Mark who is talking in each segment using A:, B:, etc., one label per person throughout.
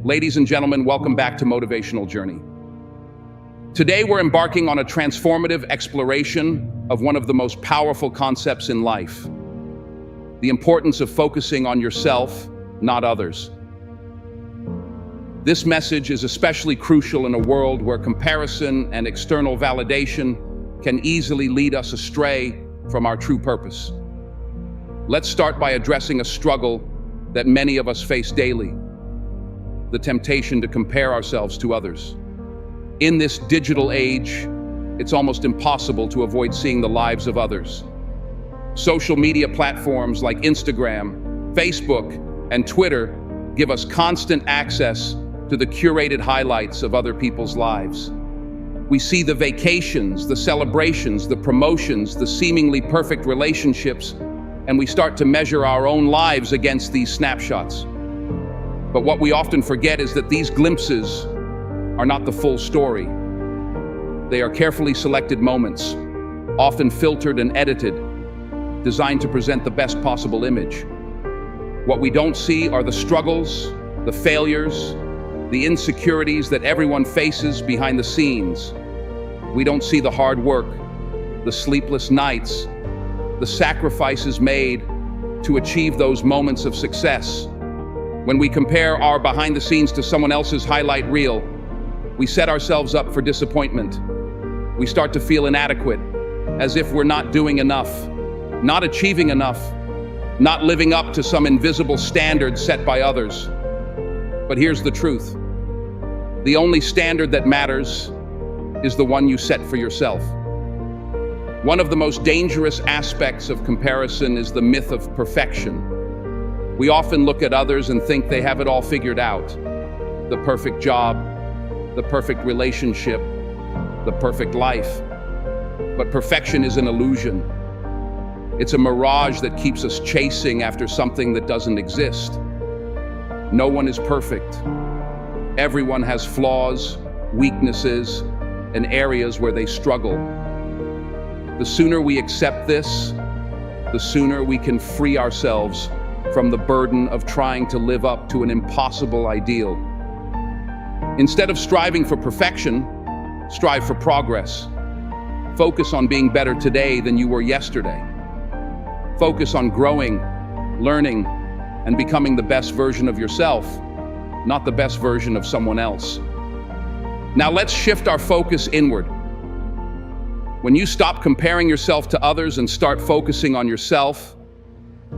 A: Ladies and gentlemen, welcome back to Motivational Journey. Today we're embarking on a transformative exploration of one of the most powerful concepts in life: the importance of focusing on yourself, not others. This message is especially crucial in a world where comparison and external validation can easily lead us astray from our true purpose. Let's start by addressing a struggle that many of us face daily: the temptation to compare ourselves to others. In this digital age, it's almost impossible to avoid seeing the lives of others. Social media platforms like Instagram, Facebook, and Twitter give us constant access to the curated highlights of other people's lives. We see the vacations, the celebrations, the promotions, the seemingly perfect relationships, and we start to measure our own lives against these snapshots. But what we often forget is that these glimpses are not the full story. They are carefully selected moments, often filtered and edited, designed to present the best possible image. What we don't see are the struggles, the failures, the insecurities that everyone faces behind the scenes. We don't see the hard work, the sleepless nights, the sacrifices made to achieve those moments of success. When we compare our behind the scenes to someone else's highlight reel, we set ourselves up for disappointment. We start to feel inadequate, as if we're not doing enough, not achieving enough, not living up to some invisible standard set by others. But here's the truth: the only standard that matters is the one you set for yourself. One of the most dangerous aspects of comparison is the myth of perfection. We often look at others and think they have it all figured out: the perfect job, the perfect relationship, the perfect life. But perfection is an illusion. It's a mirage that keeps us chasing after something that doesn't exist. No one is perfect. Everyone has flaws, weaknesses, and areas where they struggle. The sooner we accept this, the sooner we can free ourselves from the burden of trying to live up to an impossible ideal. Instead of striving for perfection, strive for progress. Focus on being better today than you were yesterday. Focus on growing, learning, and becoming the best version of yourself, not the best version of someone else. Now let's shift our focus inward. When you stop comparing yourself to others and start focusing on yourself,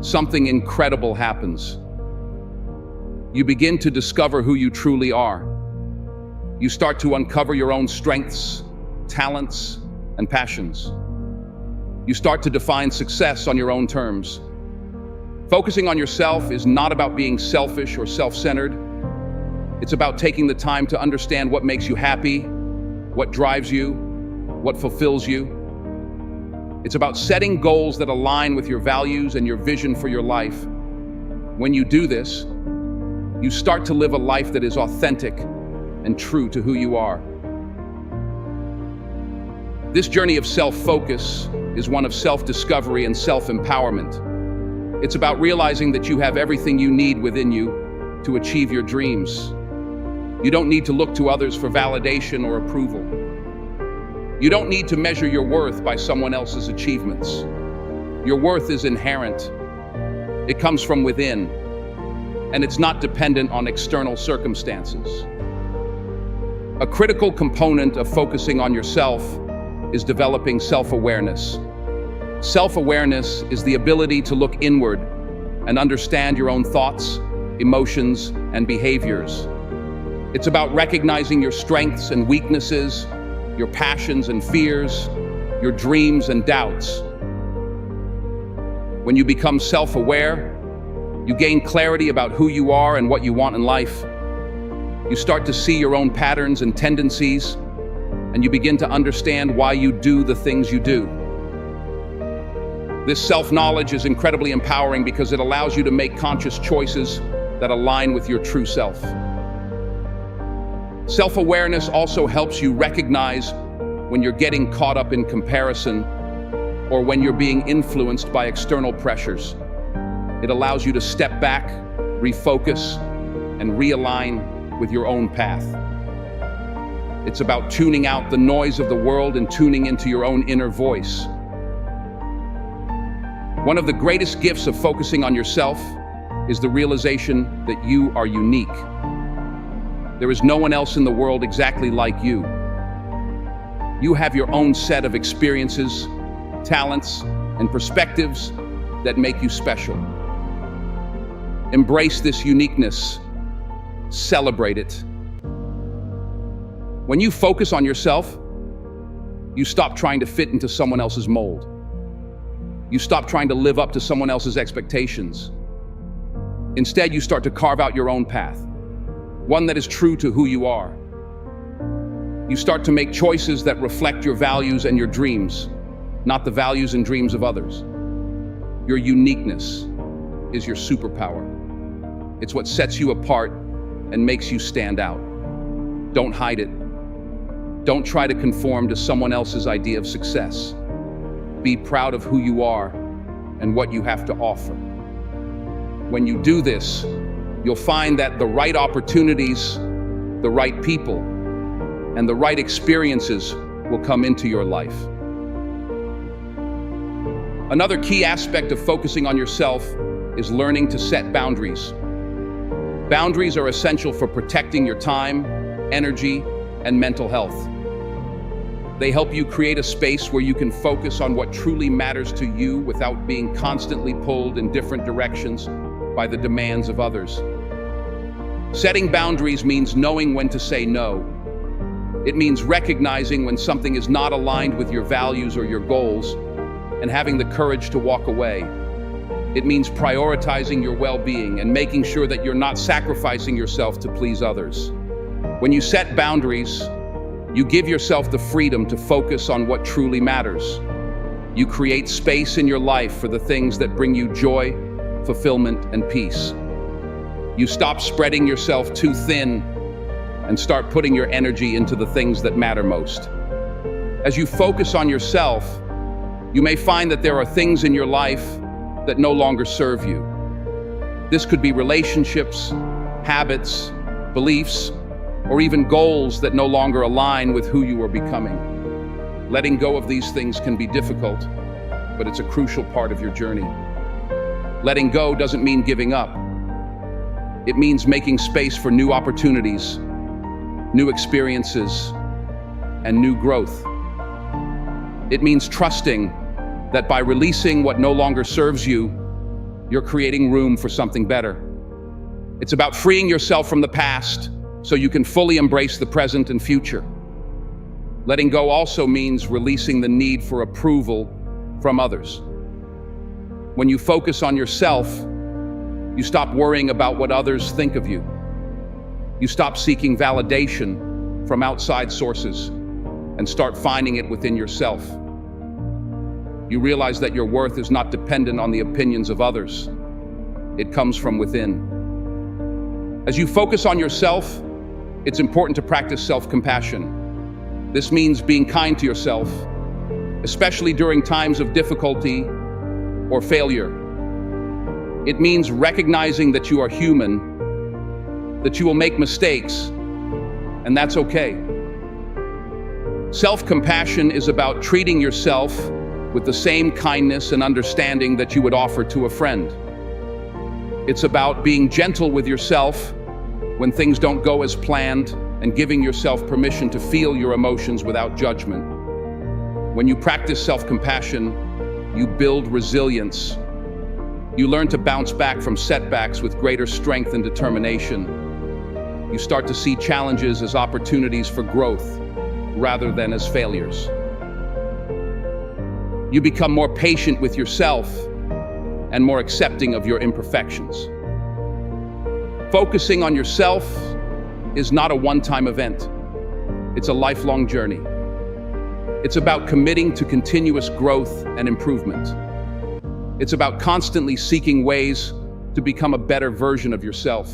A: something incredible happens. You begin to discover who you truly are. You start to uncover your own strengths, talents, and passions. You start to define success on your own terms. Focusing on yourself is not about being selfish or self-centered. It's about taking the time to understand what makes you happy, what drives you, what fulfills you. It's about setting goals that align with your values and your vision for your life. When you do this, you start to live a life that is authentic and true to who you are. This journey of self-focus is one of self-discovery and self-empowerment. It's about realizing that you have everything you need within you to achieve your dreams. You don't need to look to others for validation or approval. You don't need to measure your worth by someone else's achievements. Your worth is inherent. It comes from within, and it's not dependent on external circumstances. A critical component of focusing on yourself is developing self-awareness. Self-awareness is the ability to look inward and understand your own thoughts, emotions, and behaviors. It's about recognizing your strengths and weaknesses, your passions and fears, your dreams and doubts. When you become self-aware, you gain clarity about who you are and what you want in life. You start to see your own patterns and tendencies, and you begin to understand why you do the things you do. This self-knowledge is incredibly empowering because it allows you to make conscious choices that align with your true self. Self-awareness also helps you recognize when you're getting caught up in comparison or when you're being influenced by external pressures. It allows you to step back, refocus, and realign with your own path. It's about tuning out the noise of the world and tuning into your own inner voice. One of the greatest gifts of focusing on yourself is the realization that you are unique. There is no one else in the world exactly like you. You have your own set of experiences, talents, and perspectives that make you special. Embrace this uniqueness. Celebrate it. When you focus on yourself, you stop trying to fit into someone else's mold. You stop trying to live up to someone else's expectations. Instead, you start to carve out your own path, one that is true to who you are. You start to make choices that reflect your values and your dreams, not the values and dreams of others. Your uniqueness is your superpower. It's what sets you apart and makes you stand out. Don't hide it. Don't try to conform to someone else's idea of success. Be proud of who you are and what you have to offer. When you do this, you'll find that the right opportunities, the right people, and the right experiences will come into your life. Another key aspect of focusing on yourself is learning to set boundaries. Boundaries are essential for protecting your time, energy, and mental health. They help you create a space where you can focus on what truly matters to you without being constantly pulled in different directions by the demands of others. Setting boundaries means knowing when to say no. It means recognizing when something is not aligned with your values or your goals and having the courage to walk away. It means prioritizing your well-being and making sure that you're not sacrificing yourself to please others. When you set boundaries, you give yourself the freedom to focus on what truly matters. You create space in your life for the things that bring you joy, fulfillment, and peace. You stop spreading yourself too thin and start putting your energy into the things that matter most. As you focus on yourself, you may find that there are things in your life that no longer serve you. This could be relationships, habits, beliefs, or even goals that no longer align with who you are becoming. Letting go of these things can be difficult, but it's a crucial part of your journey. Letting go doesn't mean giving up. It means making space for new opportunities, new experiences, and new growth. It means trusting that by releasing what no longer serves you, you're creating room for something better. It's about freeing yourself from the past so you can fully embrace the present and future. Letting go also means releasing the need for approval from others. When you focus on yourself, you stop worrying about what others think of you. You stop seeking validation from outside sources and start finding it within yourself. You realize that your worth is not dependent on the opinions of others. It comes from within. As you focus on yourself, it's important to practice self-compassion. This means being kind to yourself, especially during times of difficulty or failure. It means recognizing that you are human, that you will make mistakes, and that's okay. Self-compassion is about treating yourself with the same kindness and understanding that you would offer to a friend. It's about being gentle with yourself when things don't go as planned and giving yourself permission to feel your emotions without judgment. When you practice self-compassion, you build resilience. You learn to bounce back from setbacks with greater strength and determination. You start to see challenges as opportunities for growth rather than as failures. You become more patient with yourself and more accepting of your imperfections. Focusing on yourself is not a one-time event. It's a lifelong journey. It's about committing to continuous growth and improvement. It's about constantly seeking ways to become a better version of yourself,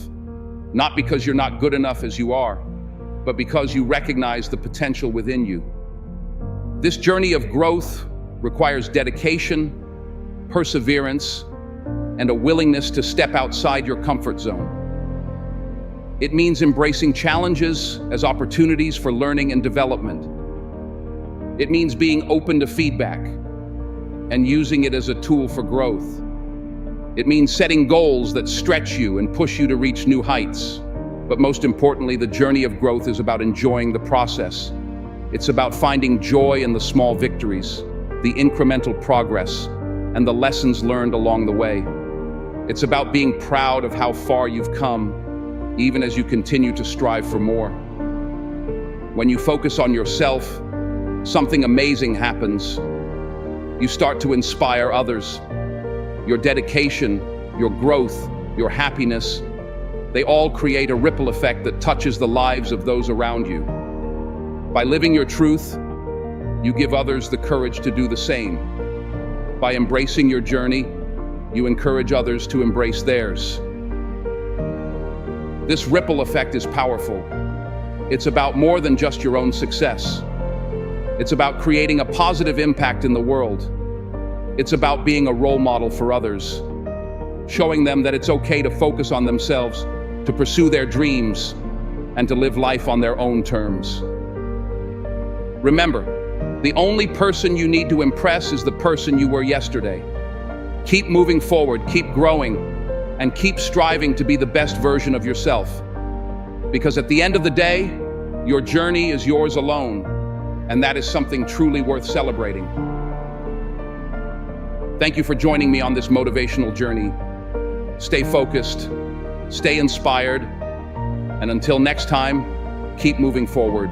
A: not because you're not good enough as you are, but because you recognize the potential within you. This journey of growth requires dedication, perseverance, and a willingness to step outside your comfort zone. It means embracing challenges as opportunities for learning and development. It means being open to feedback and using it as a tool for growth. It means setting goals that stretch you and push you to reach new heights. But most importantly, the journey of growth is about enjoying the process. It's about finding joy in the small victories, the incremental progress, and the lessons learned along the way. It's about being proud of how far you've come, even as you continue to strive for more. When you focus on yourself, something amazing happens. You start to inspire others. Your dedication, your growth, your happiness, they all create a ripple effect that touches the lives of those around you. By living your truth, you give others the courage to do the same. By embracing your journey, you encourage others to embrace theirs. This ripple effect is powerful. It's about more than just your own success. It's about creating a positive impact in the world. It's about being a role model for others, showing them that it's okay to focus on themselves, to pursue their dreams, and to live life on their own terms. Remember, the only person you need to impress is the person you were yesterday. Keep moving forward, keep growing, and keep striving to be the best version of yourself. Because at the end of the day, your journey is yours alone, and that is something truly worth celebrating. Thank you for joining me on this motivational journey. Stay focused, stay inspired, and until next time, keep moving forward.